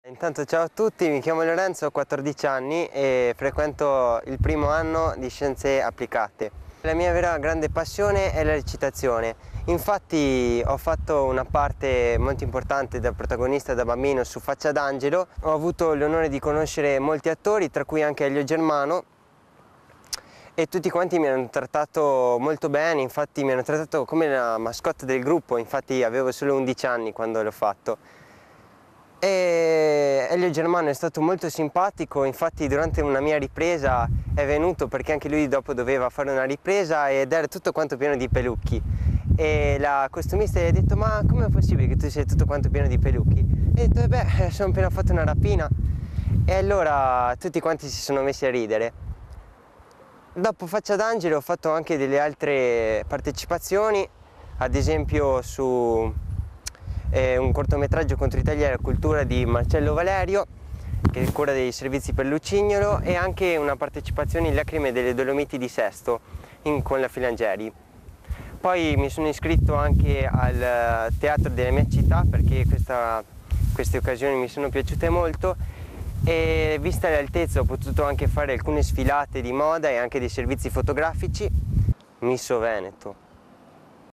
Intanto ciao a tutti, mi chiamo Lorenzo, ho 14 anni e frequento il primo anno di Scienze Applicate. La mia vera grande passione è la recitazione, infatti ho fatto una parte molto importante da protagonista da bambino su Faccia d'Angelo. Ho avuto l'onore di conoscere molti attori, tra cui anche Elio Germano, e tutti quanti mi hanno trattato molto bene, infatti mi hanno trattato come la mascotte del gruppo, infatti avevo solo 11 anni quando l'ho fatto. E Elio Germano è stato molto simpatico, infatti durante una mia ripresa è venuto perché anche lui dopo doveva fare una ripresa ed era tutto quanto pieno di pelucchi. E la costumista gli ha detto: ma com'è possibile che tu sei tutto quanto pieno di pelucchi? E ho detto: beh, sono appena fatto una rapina. E allora tutti quanti si sono messi a ridere. Dopo Faccia d'Angelo ho fatto anche delle altre partecipazioni, ad esempio su un cortometraggio contro i tagli alla cultura di Marcello Valerio, che è cura dei servizi per Lucignolo, e anche una partecipazione in Lacrime delle Dolomiti di Sesto con la Filangeri. Poi mi sono iscritto anche al teatro della mia città perché queste occasioni mi sono piaciute molto, e vista l'altezza ho potuto anche fare alcune sfilate di moda e anche dei servizi fotografici. Misso Veneto.